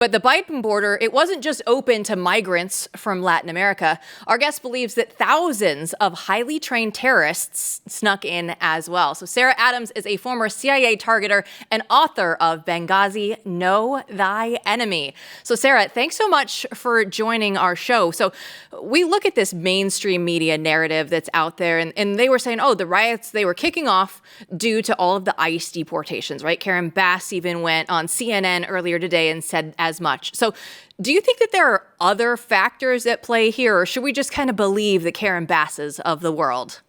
But the Biden border, it wasn't just open to migrants from Latin America. Our guest believes that thousands of highly trained terrorists snuck in as well. So Sarah Adams is a former CIA targeter and author of Benghazi, Know Thy Enemy. So Sarah, thanks so much for joining our show. So we look at this mainstream media narrative that's out there, and they were saying, oh, the riots, they were kicking off due to all of the ICE deportations, right? Karen Bass even went on CNN earlier today and said as much. So do you think that there are other factors at play here, or should we just kind of believe the Karen Basses of the world?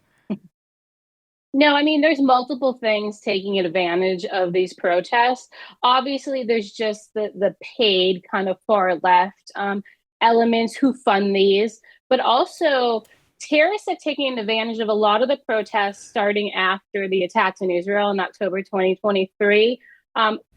No, I mean, there's multiple things taking advantage of these protests. Obviously, there's just the paid kind of far left elements who fund these, but also terrorists have taken advantage of a lot of the protests starting after the attacks in Israel in October 2023.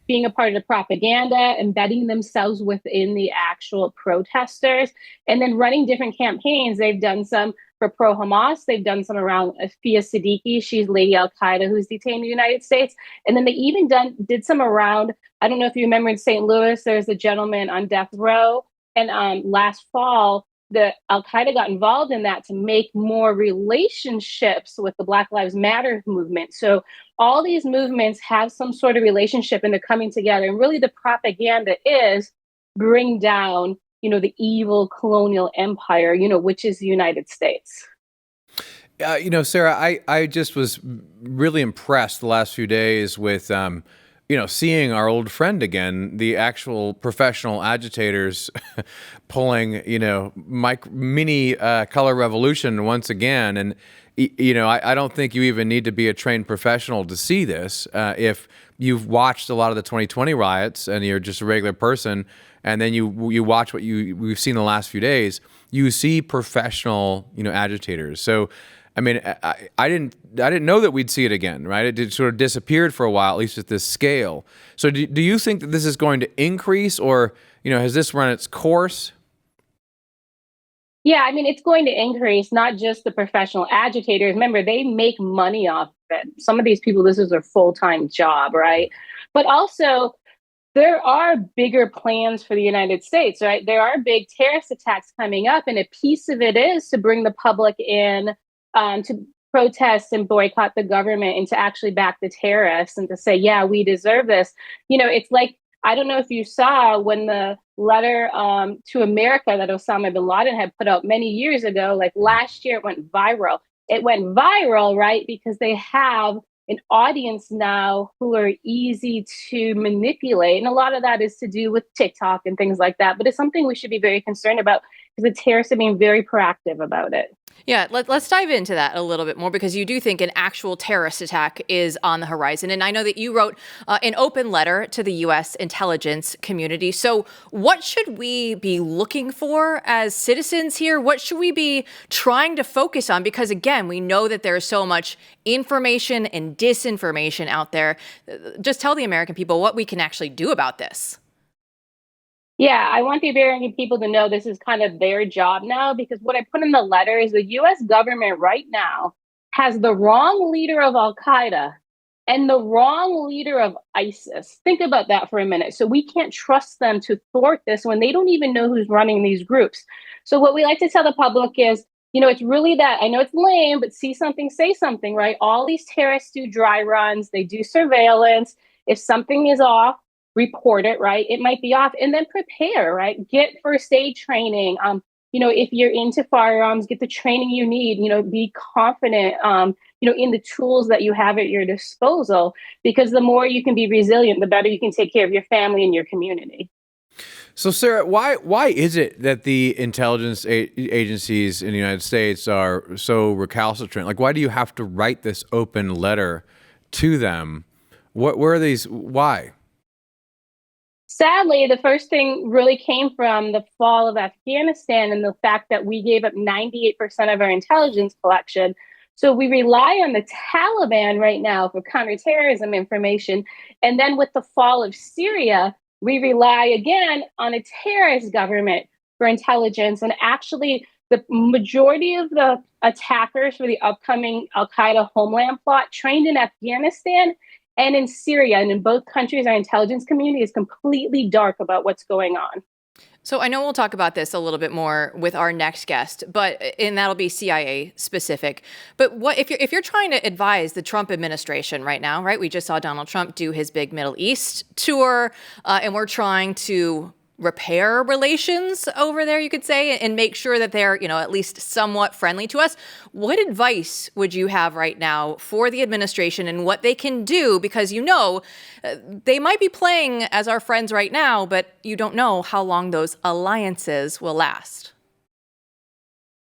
Being a part of the propaganda, embedding themselves within the actual protesters, and then running different campaigns. They've done some for pro Hamas. They've done some around Afia Siddiqui. She's Lady Al Qaeda, who's detained in the United States. And then they even did some around. I don't know if you remember in St. Louis, there's a gentleman on death row. And last fall, the Al Qaeda got involved in that to make more relationships with the Black Lives Matter movement. So all these movements have some sort of relationship and they're coming together. And really, the propaganda is bring down, the evil colonial empire, which is the United States. Sarah, I just was really impressed the last few days with, seeing our old friend again, the actual professional agitators pulling, mini color revolution once again. And, I don't think you even need to be a trained professional to see this. If you've watched a lot of the 2020 riots and you're just a regular person, and then you watch what we've seen the last few days, you see professional, agitators. So, I mean, I didn't know that we'd see it again, right? It did sort of disappeared for a while, at least at this scale. So do you think that this is going to increase, or, has this run its course? Yeah, I mean, it's going to increase, not just the professional agitators. Remember, they make money off it. Some of these people, this is their full-time job, right? But also, there are bigger plans for the United States, right? There are big terrorist attacks coming up, and a piece of it is to bring the public in to protest and boycott the government and to actually back the terrorists and to say, yeah, we deserve this. It's like, I don't know if you saw when the letter to America that Osama bin Laden had put out many years ago, like last year, it went viral. It went viral, right? Because they have an audience now who are easy to manipulate. And a lot of that is to do with TikTok and things like that. But it's something we should be very concerned about because the terrorists are being very proactive about it. Yeah, let's dive into that a little bit more, because you do think an actual terrorist attack is on the horizon. And I know that you wrote an open letter to the U.S. intelligence community. So what should we be looking for as citizens here? What should we be trying to focus on? Because, again, we know that there's so much information and disinformation out there. Just tell the American people what we can actually do about this. Yeah, I want the American people to know this is kind of their job now, because what I put in the letter is the US government right now has the wrong leader of Al Qaeda and the wrong leader of ISIS. Think about that for a minute. So we can't trust them to thwart this when they don't even know who's running these groups. So what we like to tell the public is, it's really that, I know it's lame, but see something, say something, right? All these terrorists do dry runs, they do surveillance. If something is off, report it, right? It might be off, and then prepare, right? Get first aid training. If you're into firearms, get the training you need. Be confident, in the tools that you have at your disposal, because the more you can be resilient, the better you can take care of your family and your community. So, Sarah, why is it that the intelligence agencies in the United States are so recalcitrant? Like, why do you have to write this open letter to them? Where are these? Why? Sadly, the first thing really came from the fall of Afghanistan and the fact that we gave up 98% of our intelligence collection. So we rely on the Taliban right now for counterterrorism information. And then with the fall of Syria, we rely again on a terrorist government for intelligence. And actually, the majority of the attackers for the upcoming Al Qaeda homeland plot trained in Afghanistan and in Syria. And in both countries, our intelligence community is completely dark about what's going on. So I know we'll talk about this a little bit more with our next guest, and that'll be CIA specific. But what if you're trying to advise the Trump administration right now, right? We just saw Donald Trump do his big Middle East tour, and we're trying to repair relations over there, you could say, and make sure that they're, at least somewhat friendly to us. What advice would you have right now for the administration and what they can do? Because, they might be playing as our friends right now, but you don't know how long those alliances will last.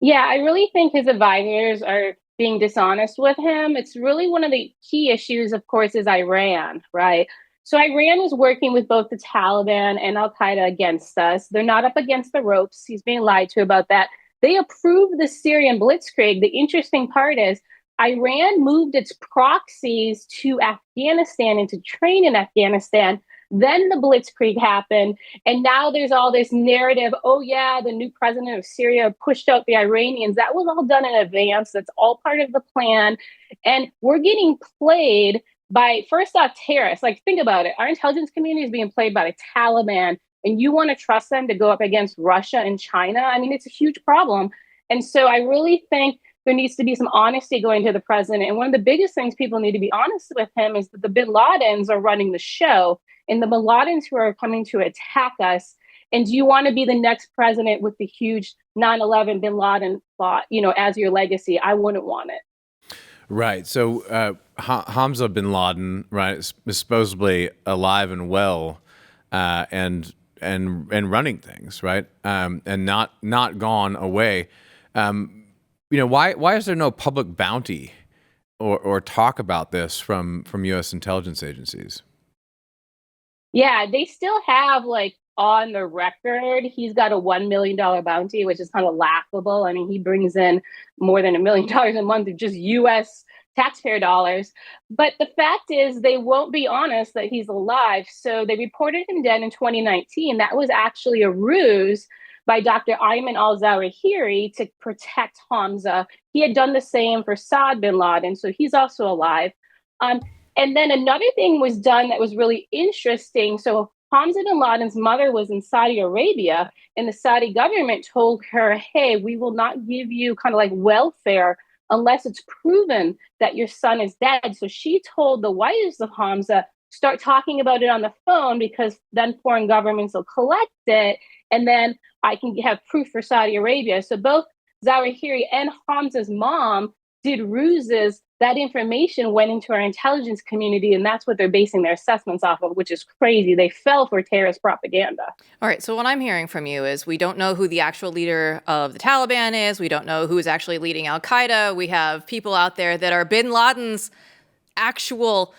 Yeah, I really think his advisors are being dishonest with him. It's really one of the key issues, of course, is Iran, right? So Iran is working with both the Taliban and Al-Qaeda against us. They're not up against the ropes. He's being lied to about that. They approved the Syrian blitzkrieg. The interesting part is Iran moved its proxies to Afghanistan and to train in Afghanistan. Then the blitzkrieg happened. And now there's all this narrative, oh yeah, the new president of Syria pushed out the Iranians. That was all done in advance. That's all part of the plan. And we're getting played by, first off, terrorists. Like, think about it. Our intelligence community is being played by the Taliban, and you want to trust them to go up against Russia and China? I mean, it's a huge problem. And so I really think there needs to be some honesty going to the president. And one of the biggest things people need to be honest with him is that the bin Ladens are running the show, and the bin Ladens who are coming to attack us. And do you want to be the next president with the huge 9/11 bin Laden plot, as your legacy? I wouldn't want it. Right. So Hamza bin Laden, right, is supposedly alive and well, and running things, right, and not gone away. Why is there no public bounty or talk about this from U.S. intelligence agencies? Yeah, they still have on the record, he's got a $1 million bounty, which is kind of laughable. I mean, he brings in more than $1 million a month of just U.S. taxpayer dollars. But the fact is, they won't be honest that he's alive. So they reported him dead in 2019. That was actually a ruse by Dr. Ayman al-Zawahiri to protect Hamza. He had done the same for Saad bin Laden, so he's also alive. And then another thing was done that was really interesting. So Hamza bin Laden's mother was in Saudi Arabia, and the Saudi government told her, hey, we will not give you kind of like welfare unless it's proven that your son is dead. So she told the wives of Hamza, start talking about it on the phone, because then foreign governments will collect it, and then I can have proof for Saudi Arabia. So both Zawahiri and Hamza's mom did ruses. That information went into our intelligence community, and that's what they're basing their assessments off of, which is crazy. They fell for terrorist propaganda. All right. So what I'm hearing from you is we don't know who the actual leader of the Taliban is. We don't know who is actually leading Al-Qaeda. We have people out there that are bin Laden's actual,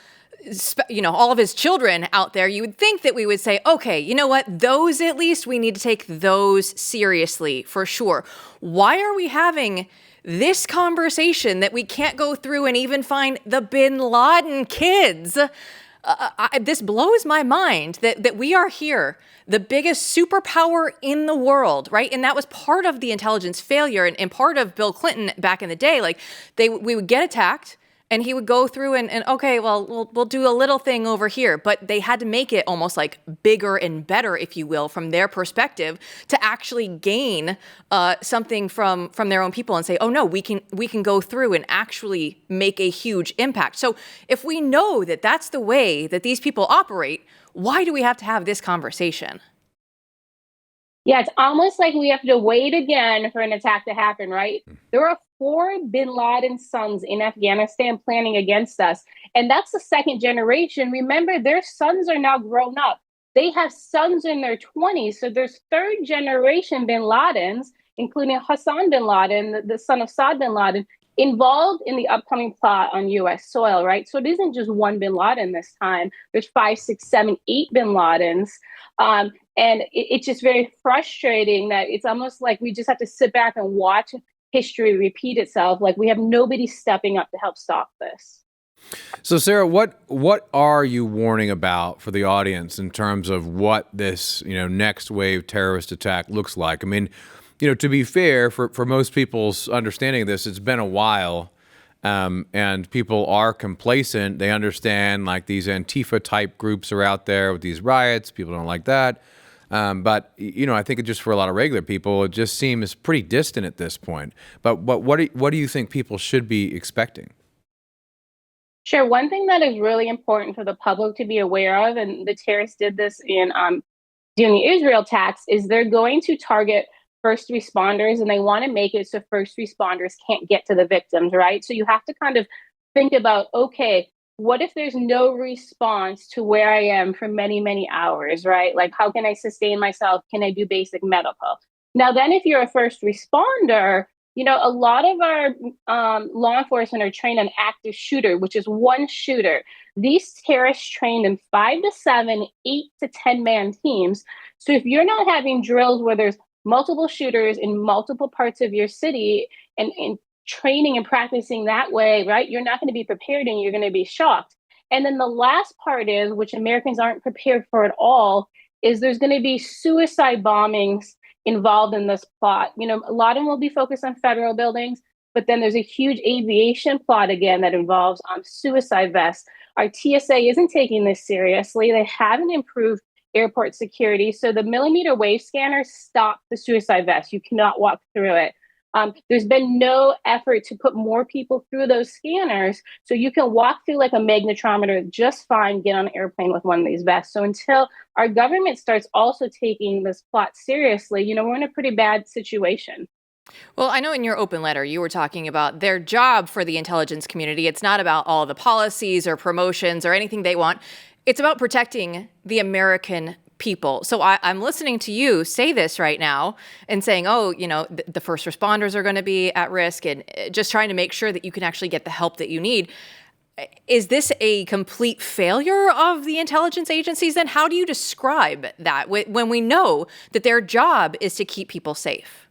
all of his children out there. You would think that we would say, okay, you know what? Those, at least we need to take those seriously for sure. Why are we having this conversation that we can't go through and even find the bin Laden kids? This blows my mind that we are here, the biggest superpower in the world, right? And that was part of the intelligence failure and part of Bill Clinton back in the day. We would get attacked, and he would go through and okay, well, we'll do a little thing over here. But they had to make it almost like bigger and better, if you will, from their perspective, to actually gain something from their own people and say, oh no, we can go through and actually make a huge impact. So if we know that that's the way that these people operate, why do we have to have this conversation? Yeah, it's almost like we have to wait again for an attack to happen, right? There are 4 bin Laden sons in Afghanistan planning against us. And that's the second generation. Remember, their sons are now grown up. They have sons in their 20s. So there's 3rd generation bin Ladens, including Hassan bin Laden, the son of Saad bin Laden, involved in the upcoming plot on U.S. soil, right? So it isn't just one bin Laden this time. There's 5, 6, 7, 8 bin Ladens. And it's just very frustrating that it's almost like we just have to sit back and watch history repeat itself. Like, we have nobody stepping up to help stop this. So, Sarah, what are you warning about for the audience in terms of what this next wave terrorist attack looks like? I mean, to be fair, for most people's understanding of this, it's been a while. And people are complacent. They understand like these Antifa type groups are out there with these riots. People don't like that. But I think just for a lot of regular people, it just seems pretty distant at this point. But what do you think people should be expecting? Sure. One thing that is really important for the public to be aware of, and the terrorists did this in during the Israel attacks, is they're going to target first responders, and they want to make it so first responders can't get to the victims, right? So you have to kind of think about, okay, what if there's no response to where I am for many, many hours, right? Like, how can I sustain myself? Can I do basic medical? Now, then, if you're a first responder, a lot of our law enforcement are trained on active shooter, which is one shooter. These terrorists trained in 5 to 7, 8 to 10 man teams. So if you're not having drills where there's multiple shooters in multiple parts of your city and training and practicing that way, right, you're not going to be prepared and you're going to be shocked. And then the last part is, which Americans aren't prepared for at all, is there's going to be suicide bombings involved in this plot. A lot of them will be focused on federal buildings, but then there's a huge aviation plot again that involves suicide vests. Our TSA isn't taking this seriously. They haven't improved airport security. So the millimeter wave scanners stop the suicide vest. You cannot walk through it. There's been no effort to put more people through those scanners so you can walk through like a magnetometer just fine, get on an airplane with one of these vests. So until our government starts also taking this plot seriously, we're in a pretty bad situation. Well, I know in your open letter, you were talking about their job for the intelligence community. It's not about all the policies or promotions or anything they want. It's about protecting the American people. So I'm listening to you say this right now and saying, the first responders are going to be at risk, and just trying to make sure that you can actually get the help that you need. Is this a complete failure of the intelligence agencies? Then how do you describe that when we know that their job is to keep people safe?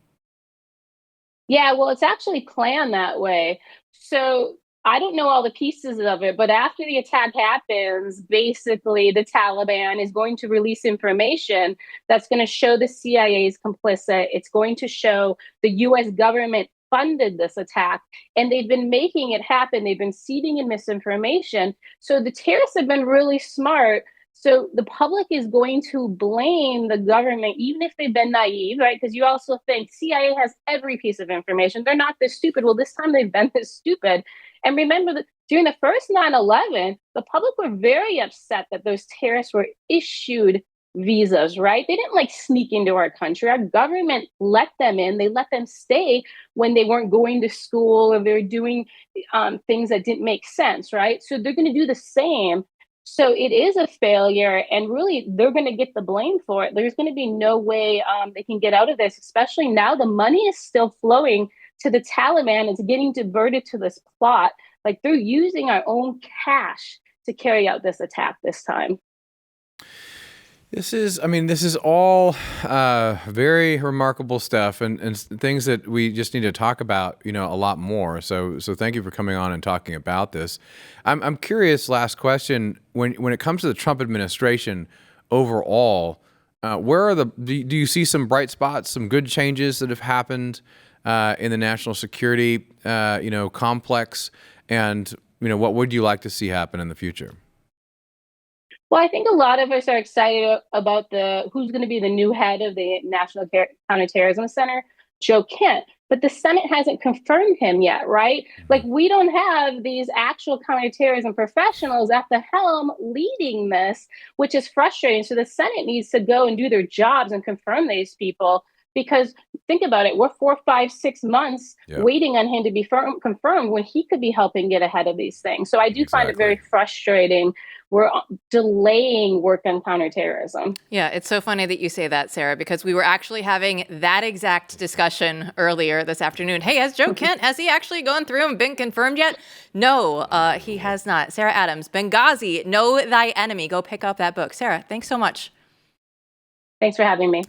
Yeah, well, it's actually planned that way. So I don't know all the pieces of it, but after the attack happens, basically the Taliban is going to release information that's going to show the CIA is complicit. It's going to show the US government funded this attack, and they've been making it happen. They've been seeding in misinformation. So the terrorists have been really smart. So the public is going to blame the government, even if they've been naive, right? Because you also think CIA has every piece of information. They're not this stupid. Well, this time they've been this stupid. And remember that during the first 9/11, the public were very upset that those terrorists were issued visas, right? They didn't sneak into our country. Our government let them in. They let them stay when they weren't going to school or they were doing things that didn't make sense, right? So they're going to do the same. So it is a failure, and really they're going to get the blame for it. There's going to be no way they can get out of this, especially now the money is still flowing to the Taliban. It's getting diverted to this plot. Like, they're using our own cash to carry out this attack this time. This is all very remarkable stuff and things that we just need to talk about, a lot more. So thank you for coming on and talking about this. I'm curious, last question, when it comes to the Trump administration overall, where are do you see some bright spots, some good changes that have happened in the national security, complex, and, what would you like to see happen in the future? Well, I think a lot of us are excited about who's going to be the new head of the National Counterterrorism Center, Joe Kent. But the Senate hasn't confirmed him yet, right? Like, we don't have these actual counterterrorism professionals at the helm leading this, which is frustrating. So the Senate needs to go and do their jobs and confirm these people. Because think about it, we're 4, 5, 6 months waiting on him to be confirmed when he could be helping get ahead of these things. So I do find it very frustrating. We're delaying work on counterterrorism. Yeah, it's so funny that you say that, Sarah, because we were actually having that exact discussion earlier this afternoon. Hey, has Joe Kent, has he actually gone through and been confirmed yet? No, he has not. Sarah Adams, Benghazi, Know Thy Enemy. Go pick up that book. Sarah, thanks so much. Thanks for having me.